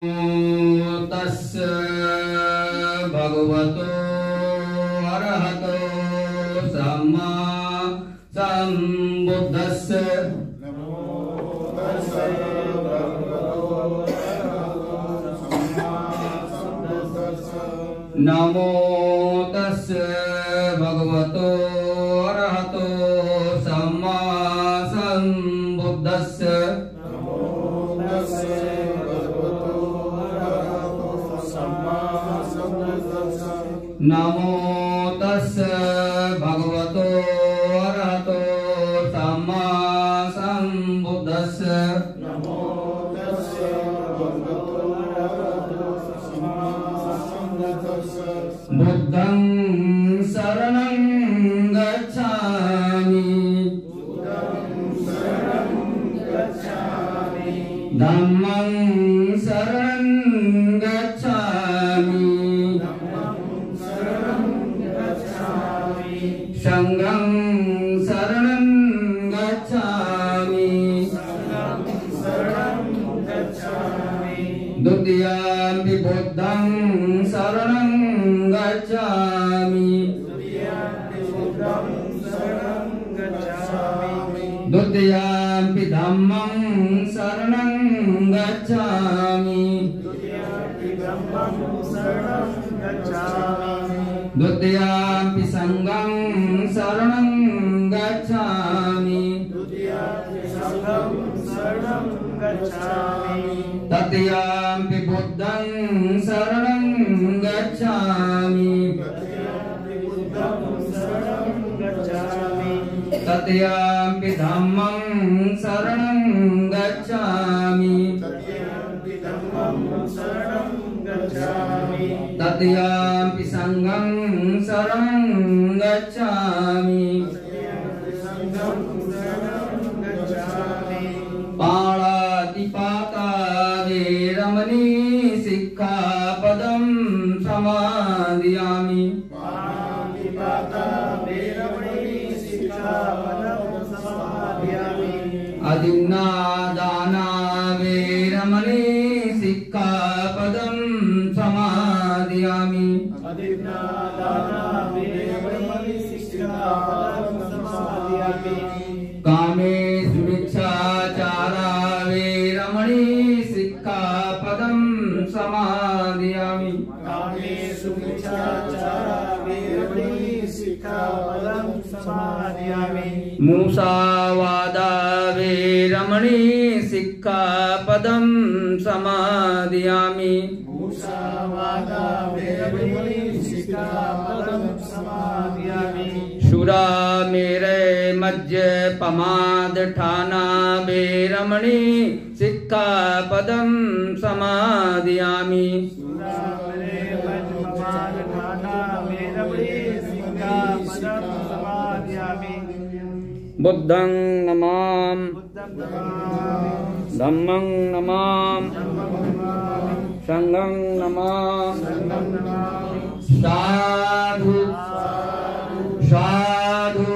तस्य भगवतो अरहतो सम्मा सम्बुद्धस्य नमो तस्य भगवतो अरहतो सम्मा सम्बुद्धस्य नमो तस्य भगवतो अरहतो सम्मा सम्बुद्धस्य बुद्धं शरणं गच्छामि धम्मं शरणं गच्छामि संघं शरणं गच्छामि द्वितीयंपि बुद्धं शरणं गच्छामि द्वितीयंपि धम्मं शरणं गच्छामि द्वितीयंपि संघं शरणं गच्छामि तृतीयंपि बुद्धं शरणं गच्छामि तृतीयंपि धम्मं शरणं गच्छामि तृतीयंपि संघं शरणं गच्छामि पाणातिपाता वेरमणि सिक्खापदं समादयामि अदिन्नादाना वेरमणि सिक्खापदं समादयामि कामेषु मिच्छाचारा वेरमणि सिक्खापदं समादयामि मुसावादा वेरमणि सिक्खापदं समादयामि सुरामेरय मज्जपमादठाना वेरमणि सिक्खापदं समादयामि बुद्धं नमामि धम्मं नमामि संघं नमामि साधु साधु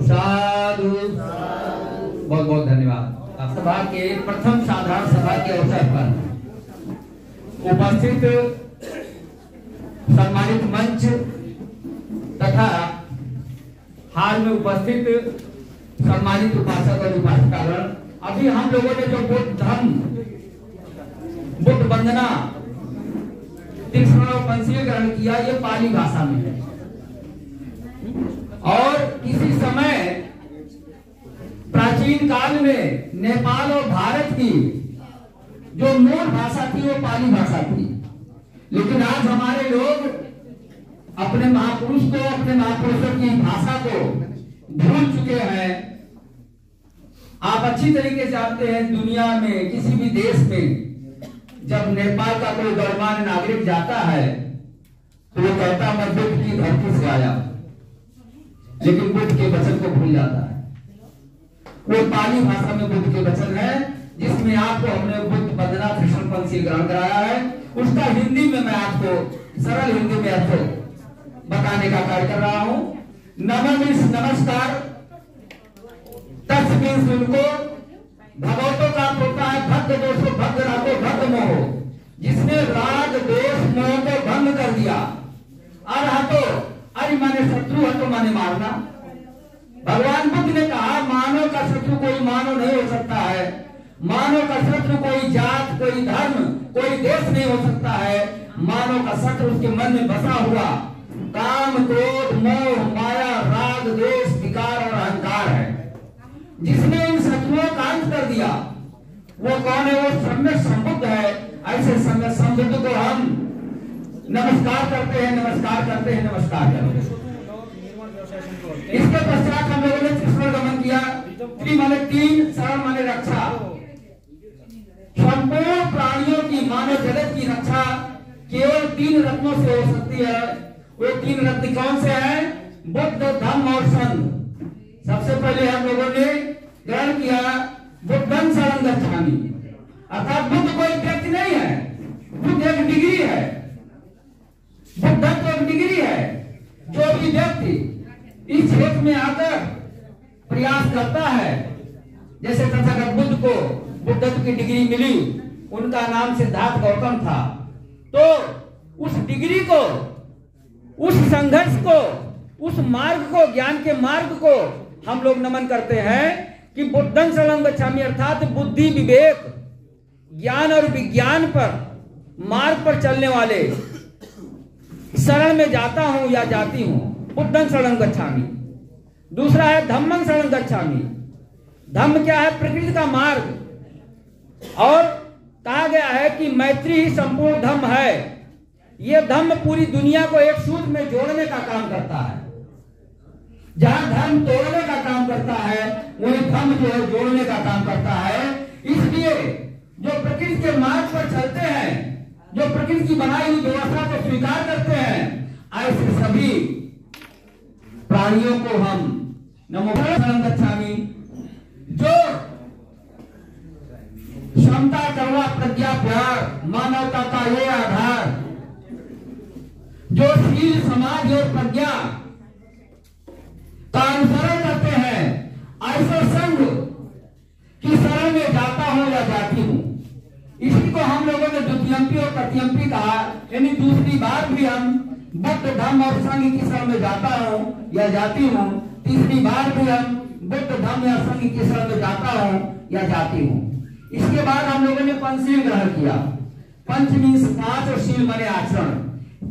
साधु। बहुत बहुत धन्यवाद। सभा के प्रथम साधारण सभा के अवसर पर उपस्थित सम्मानित मंच तथा हाल में उपस्थित सम्मानित उपासक और उपासिकागण, अभी हम लोगों ने जो बुद्ध धम्म बुद्ध वंदना तीक्ष्णोपनिषद ग्रहण किया, ये पाली भाषा में है। और किसी समय प्राचीन काल में नेपाल और भारत की जो मूल भाषा थी वो पाली भाषा थी, लेकिन आज हमारे लोग अपने महापुरुष को, अपने महापुरुषों की भाषा को भूल चुके हैं। आप अच्छी तरीके से जानते हैं, दुनिया में किसी भी देश में जब नेपाल का कोई गणमान्य नागरिक जाता है तो वो कहता मैं बुद्ध की धरती से आया, लेकिन बुद्ध के वचन को भूल जाता है। वो पाली भाषा में बुद्ध के वचन है, जिसमें आपको हमने बुद्ध वंदना तीक्ष्णोपनिषद ग्रहण कराया है। उसका हिंदी में मैं आपको सरल हिंदी में अर्थ बताने का कार्य कर रहा हूं। नमस्कार, तस्वीर उनको भगवतों का होता है भक्त दोषो भक्त राखो भक्त मोह। राग देश मोह को भंग कर दिया। अरहतो, अरे माने शत्रु, हतो माने मारना। भगवान बुद्ध ने कहा मानव का शत्रु कोई मानव नहीं हो सकता है। मानव का शत्रु कोई जात, कोई धर्म, कोई देश नहीं हो सकता है। मानव का शत्रु उसके मन में बसा हुआ काम, क्रोध, मोह, माया, राग, द्वेष, विकार और अहंकार है। जिसने इन शत्रुओं का अंत कर दिया वो कौन है? वो सम्यक संबुद्ध है। ऐसे सम्यक संबुद्ध को हम नमस्कार करते हैं, नमस्कार करते हैं, नमस्कार करते हैं। इसके पश्चात हम लोगों ने त्रिशरण गमन किया। त्रि माने तीन, शरण माने रक्षा। संपूर्ण प्राणियों की, मानव जगत की रक्षा केवल तीन रत्नों से हो सकती है। वो तीन रत्न कौन से हैं? बुद्ध, धम्म और संघ। सबसे पहले हम लोगों ने ग्रहण किया बुद्धं शरणं गच्छामि, अर्थात बुद्ध कोई व्यक्ति नहीं है, बुद्ध एक डिग्री है। बुद्ध तो एक डिग्री है। जो भी व्यक्ति इस क्षेत्र में आकर प्रयास करता है, जैसे तथागत बुद्ध को बुद्धत्व की डिग्री मिली, उनका नाम सिद्धार्थ गौतम था, तो उस डिग्री को, उस संघर्ष को, उस मार्ग को, ज्ञान के मार्ग को हम लोग नमन करते हैं कि बुद्धं शरणं गच्छामि, अर्थात बुद्धि, विवेक, ज्ञान और विज्ञान पर, मार्ग पर चलने वाले शरण में जाता हूं या जाती हूं, बुद्धं शरणं गच्छामि। दूसरा है धम्मं शरणं गच्छामि। धम्म क्या है? प्रकृति का मार्ग। और कहा गया है कि मैत्री ही संपूर्ण धम्म है। यह धम्म पूरी दुनिया को एक सूत्र में जोड़ने का काम करता है। जहां धर्म तोड़ने का काम करता है वही धम्म जो है जोड़ने का काम करता है। इसलिए जो प्रकृति के मार्ग पर चलते हैं, जो प्रकृति की बनाई हुई व्यवस्था को स्वीकार करते हैं, ऐसे सभी प्राणियों को हम नमो शरणं गच्छामि। जो क्षमता, करुणा, प्रज्ञा, प्यार, मानवता का ये आधार, जो शील, समाज और प्रज्ञा का अनुसरण करते हैं, ऐसे संघ की शरण में जाता हूं या जाती हूं। इसी को हम लोगों ने द्वितीयंपी और तृतीयंपी कहा, यानी दूसरी बार भी हम बुद्ध, धम्म और संघ की शरण में जाता हूं या जाती हूं। तीसरी बार भी हम बुद्ध, धम्म या संघ की शरण में जाता हूं या जाती हूं। इसके बाद हम लोगों ने पंचशील ग्रहण किया। पंच मीन्स पांच और शील माने आचरण।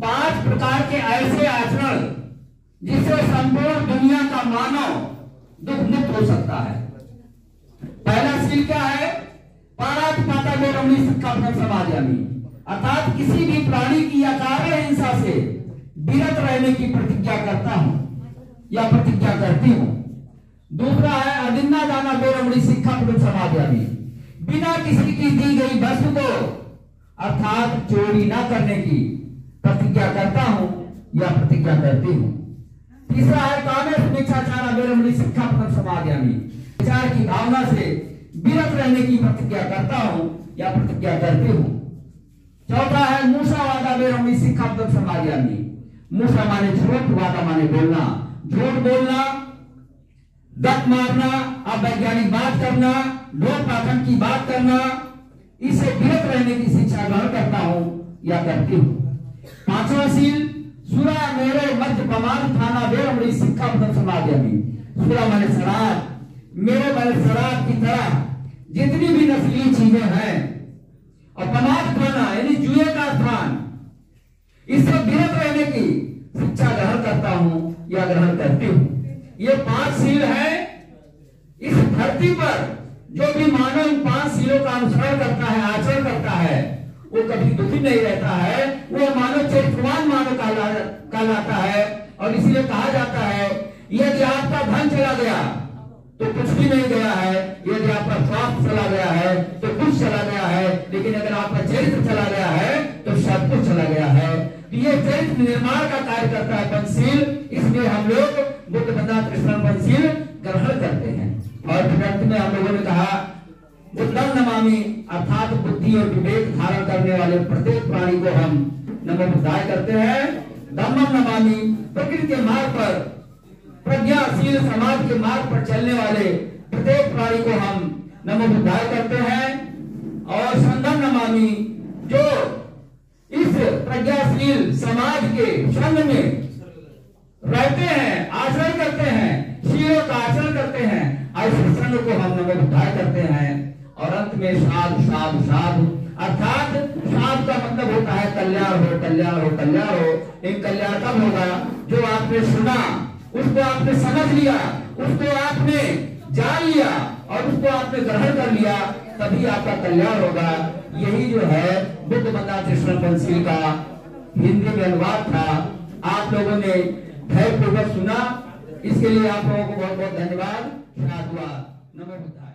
5 प्रकार के ऐसे आचरण जिससे संपूर्ण दुनिया का मानव दुख मुक्त हो सकता है। पहला शील क्या है? पाणातिपाता वेरमणि सिक्खापदं समादयामि, अर्थात किसी भी प्राणी की अकारण हिंसा से विरत रहने की प्रतिज्ञा करता हूं या प्रतिज्ञा करती हूं। दूसरा है अदिन्ना दाना वेरमणि सिक्खापदं समादयामि, बिना किसी की दी गई वस्तु को, अर्थात चोरी ना करने की प्रतिज्ञा करता हूं या प्रतिज्ञा करती हूं। तीसरा है कामेषु मिच्छाचारा वेरमणि सिक्खापदं समादयामि, विचार की भावना से विरत रहने की प्रतिज्ञा करता हूं या प्रतिज्ञा करती हूं। चौथा है मूषावादा वेरमणि सिक्खापदं समादयामि। मूषा माने झूठ, वादा माने बोलना, झूठ बोलना, दत्त मारना, अवैज्ञानिक बात करना, लोक पाठन की बात करना, इससे विरत रहने की शिक्षा ग्रहण करता हूं या करती हूं। पांचवा शील सुरा मेरे मध्य प्रमाण थाना वेरमणि सिक्खापदं समादयामि। सुरा माने शराब, मेरे माने शराब की तरह जितनी भी नशीली चीजें हैं, और प्रमाद खाना यानी जुए का स्थान, इससे विरत रहने की शिक्षा ग्रहण करता हूं या ग्रहण करती हूं। ये 5 शील है। इस धरती पर जो भी मानव 5 शीलों का अनुसरण करता है, आचरण करता है, वो कभी दुखी नहीं रहता है। वो मानव चरित्रवान मानव कहलाता है। और इसलिए कहा जाता है यदि आपका धन चला गया तो कुछ भी नहीं गया है, यदि आपका स्वास्थ्य चला गया है तो कुछ चला गया है, लेकिन अगर आपका चरित्र चला गया है तो सब कुछ चला गया है। ये चरित्र निर्माण का कार्य करता है पंचशील। इसलिए हम लोग बुद्ध, बंधा, कृष्ण पंचशील ग्रहण करते हैं। और ग्रंथ में हम लोगों ने कहा बुद्धं नमामि, अर्थात बुद्धि और विवेक धारण करने वाले प्रत्येक प्राणी को हम नमो बुद्धाय करते हैं। धम्मं नमामि, प्रकृति के मार्ग पर, प्रज्ञाशील समाज के मार्ग पर चलने वाले प्रत्येक प्राणी को हम नमो बुद्धाय करते हैं। और संघं नमामि, जो प्रज्ञाशील समाज के संग में रहते हैं, आचरण करते हैं, शीलों का आचरण करते हैं, ऐसे संग को हम नमो बुद्धाय करते हैं। और अंत में साधु साधु साधु, अर्थात साधु का मतलब होता है कल्याण हो, कल्याण हो, कल्याण हो। एक कल्याण कब होगा? जो आपने सुना, उसको आपने समझ लिया, उसको आपने जान लिया और उसको आपने ग्रहण कर लिया, तभी आपका कल्याण होगा। यही जो है बुद्ध बंदा कृष्ण पंचशील का हिंदी में अनुवाद था। आप लोगों ने धैर्यपूर्वक सुना, इसके लिए आप लोगों को बहुत बहुत धन्यवाद। साधुवाद। नमो बुद्धाय।